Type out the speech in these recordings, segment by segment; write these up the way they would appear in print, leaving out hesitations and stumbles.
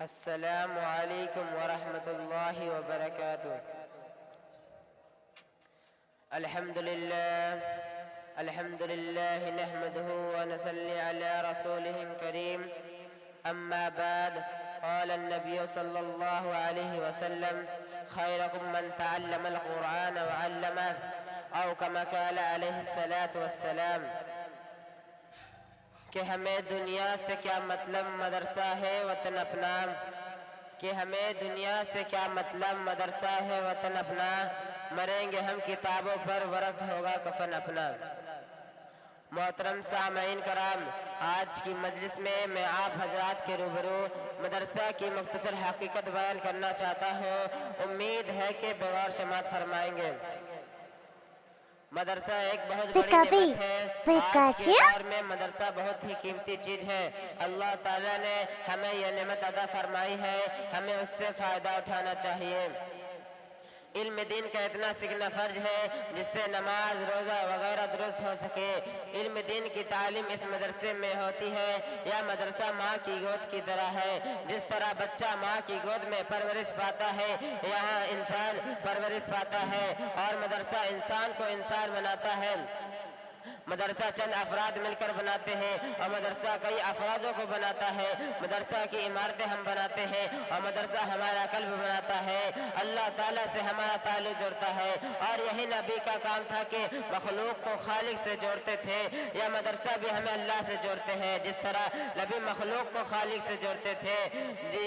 السلام علیکم ورحمۃ اللہ وبرکاتہ۔ الحمد للہ نحمده ونصلي على رسوله الكريم، اما بعد، قال النبي صلی اللہ علیہ وسلم: خيركم من تعلم القرآن وعلمه، او كما قال علیہ الصلاة والسلام۔ کہ ہمیں دنیا سے کیا مطلب مدرسہ ہے وطن اپنا، کہ ہمیں دنیا سے کیا مطلب مدرسہ ہے وطن اپنا، مریں گے ہم کتابوں پر ورق ہوگا کفن اپنا۔ محترم سامعین کرام، آج کی مجلس میں آپ حضرات کے روبرو مدرسہ کی مختصر حقیقت بیان کرنا چاہتا ہوں، امید ہے کہ بغور سماعت فرمائیں گے۔ مدرسہ ایک بہت بڑی نعمت ہے۔ آج کے دور میں مدرسہ بہت ہی قیمتی چیز ہے۔ اللہ تعالیٰ نے ہمیں یہ نعمت عطا فرمائی ہے، ہمیں اس سے فائدہ اٹھانا چاہیے۔ علم دین کا اتنا سیکھنا فرض ہے جس سے نماز، روزہ وغیرہ درست ہو سکے۔ علم دین کی تعلیم اس مدرسے میں ہوتی ہے۔ یہ مدرسہ ماں کی گود کی طرح ہے۔ جس طرح بچہ ماں کی گود میں پرورش پاتا ہے، یہاں انسان پرورش پاتا ہے، اور مدرسہ انسان کو انسان بناتا ہے۔ مدرسہ چند افراد مل کر بناتے ہیں، اور مدرسہ کئی افرادوں کو بناتا ہے۔ مدرسہ کی عمارتیں ہم بناتے ہیں، اور مدرسہ ہمارا قلب بناتا ہے۔ اللہ تعالیٰ سے ہمارا تعلق جوڑتا ہے، اور یہی نبی کا کام تھا کہ مخلوق کو خالق سے جوڑتے تھے۔ یہ مدرسہ بھی ہمیں اللہ سے جوڑتے ہیں، جس طرح نبی مخلوق کو خالق سے جوڑتے تھے،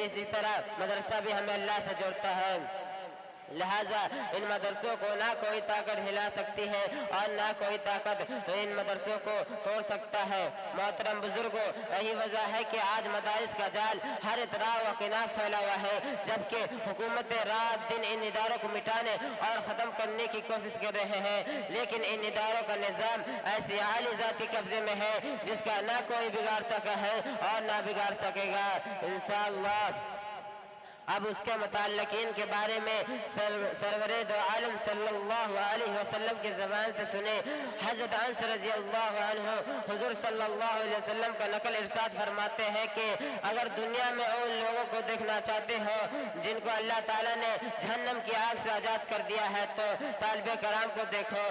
اسی طرح مدرسہ بھی ہمیں اللہ سے جوڑتا ہے۔ لہٰذا ان مدرسوں کو نہ کوئی طاقت ہلا سکتی ہے، اور نہ کوئی طاقت ان مدرسوں کو توڑ سکتا ہے۔ محترم بزرگوں، یہی وجہ ہے کہ آج مدارس کا جال ہر اطراف و کنار پھیلا ہوا ہے، جبکہ حکومتیں رات دن ان اداروں کو مٹانے اور ختم کرنے کی کوشش کر رہے ہیں، لیکن ان اداروں کا نظام ایسی اعلی ذاتی قبضے میں ہے جس کا نہ کوئی بگاڑ سکا ہے اور نہ بگاڑ سکے گا انشاءاللہ۔ اب اس کے متعلقین کے بارے میں سرور دو عالم صلی اللہ علیہ وسلم کی زبان سے سنے۔ حضرت انس رضی اللہ عنہ حضور صلی اللہ علیہ وسلم کا نقل ارشاد فرماتے ہیں کہ اگر دنیا میں ان لوگوں کو دیکھنا چاہتے ہو جن کو اللہ تعالیٰ نے جہنم کی آگ سے آزاد کر دیا ہے، تو طالب کرام کو دیکھو۔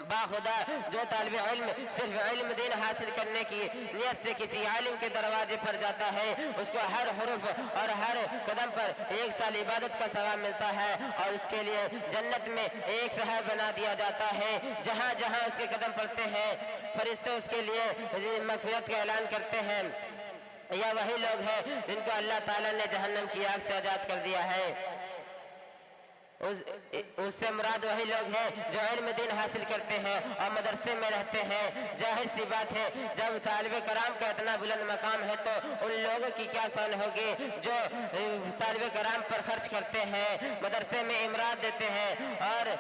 باخدا جو طالب علم صرف علم دین حاصل کرنے کی نیت سے کسی عالم کے دروازے پر جاتا ہے، اس کو ہر حرف اور ہر قدم پر 1 سال عبادت کا ثواب ملتا ہے، اور اس کے لیے جنت میں ایک شہر بنا دیا جاتا ہے۔ جہاں جہاں اس کے قدم پڑتے ہیں، فرشتے اس کے لیے مغفرت کا اعلان کرتے ہیں۔ یہ وہی لوگ ہیں جن کو اللہ تعالیٰ نے جہنم کی آگ سے آزاد کر دیا ہے۔ اس سے مراد وہی لوگ ہیں جو علم دین حاصل کرتے ہیں اور مدرسے میں رہتے ہیں۔ ظاہر سی بات ہے، جب طالب کرام کا اتنا بلند مقام ہے تو ان لوگوں کی کیا شان ہوگی جو طالب کرام پر خرچ کرتے ہیں، مدرسے میں امراد دیتے ہیں، اور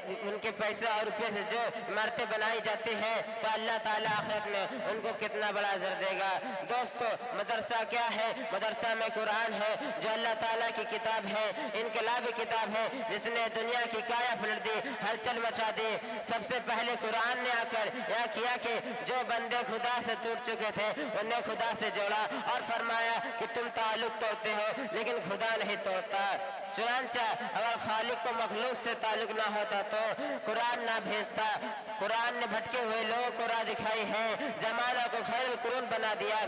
ان کے پیسے اور روپے سے جو عمارتیں بنائی جاتی ہیں، تو اللہ تعالیٰ آخرت میں ان کو کتنا بڑا اجر دے گا۔ دوستو، مدرسہ کیا ہے؟ مدرسہ میں قرآن ہے، جو اللہ تعالیٰ کی کتاب ہے، انقلابی کتاب ہے، جس نے دنیا کی کایا پلٹ دی، ہلچل مچا دی۔ سب سے پہلے قرآن نے آ کر یہ کیا کہ جو بندے خدا سے ٹوٹ چکے تھے انہیں خدا سے جوڑا، اور فرمایا کہ تم تعلق توڑتے ہو لیکن خدا نہیں توڑتا۔ چنانچہ اگر خالق کو مخلوق سے تعلق نہ ہوتا تو قرآن نہ بھیجتا۔ قرآن نے بھٹکے ہوئے لوگوں کو راہ دکھائی ہے، زمانہ کو خیر القرون بنا دیا،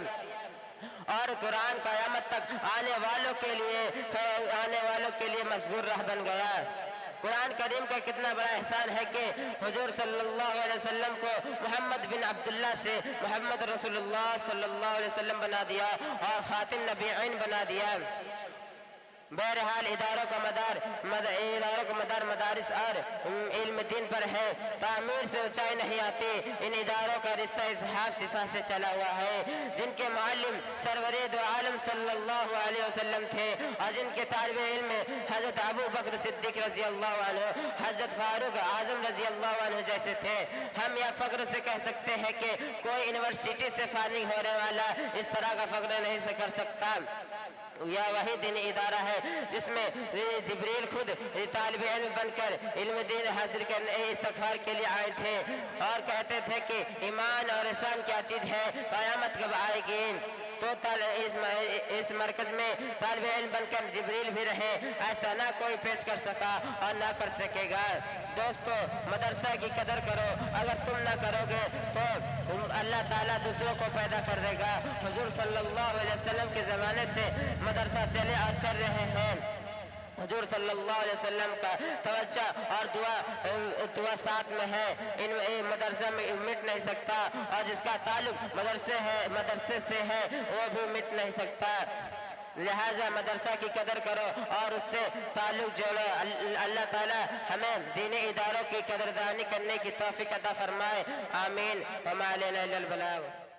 اور قرآن قیامت تک آنے والوں کے لیے مشہور راہ بن گیا۔ قرآن کریم کا کتنا بڑا احسان ہے کہ حضور صلی اللہ علیہ وسلم کو محمد بن عبداللہ سے محمد رسول اللہ صلی اللہ علیہ وسلم بنا دیا اور خاتم نبیین بنا دیا۔ بہرحال اداروں کا مدار مدارس اور علم دین پر ہے۔ تعمیر سے اونچائی نہیں آتی، ان اداروں کا رشتہ اصحاب صفا سے چلا ہوا ہے، جن کے معلم سرور دو عالم صلی اللہ علیہ وسلم تھے، اور جن کے طالب علم حضرت ابو بکر صدیق رضی اللہ عنہ، حضرت فاروق اعظم رضی اللہ عنہ جیسے تھے۔ ہم یہ فخر سے کہہ سکتے ہیں کہ کوئی یونیورسٹی سے فارغ ہونے والا اس طرح کا فخر نہیں کر سکتا۔ یہ وہی دینی ادارہ ہے جس میں جبریل خود طالب علم بن کر علم دین حاصل کرنے استغفار کے لیے آئے تھے، اور کہتے تھے کہ ایمان اور احسان کیا چیز ہے، قیامت کب آئے گی؟ تو اس مرکز میں طالب علم بن کر جبریل بھی رہے، ایسا نہ کوئی پیش کر سکا اور نہ کر سکے گا۔ دوستو مدرسہ کی قدر کرو، اگر تم نہ کرو گے تو اللہ تعالیٰ دوسروں کو پیدا کر دے گا۔ حضور صلی اللہ علیہ وسلم کے زمانے سے مدرسہ چلے اور چل رہے ہیں۔ حضور صلی اللہ علیہ وسلم کا توجہ اور دعا ساتھ میں ہے، ان مدرسہ میں مٹ نہیں سکتا، اور جس کا تعلق مدرسے سے ہے وہ بھی مٹ نہیں سکتا۔ لہذا مدرسہ کی قدر کرو اور اس سے تعلق جوڑو۔ اللہ تعالی ہمیں دینی اداروں کی قدردانی کرنے کی توفیق عطا فرمائے، آمین۔ وما علینا الا البلاغ۔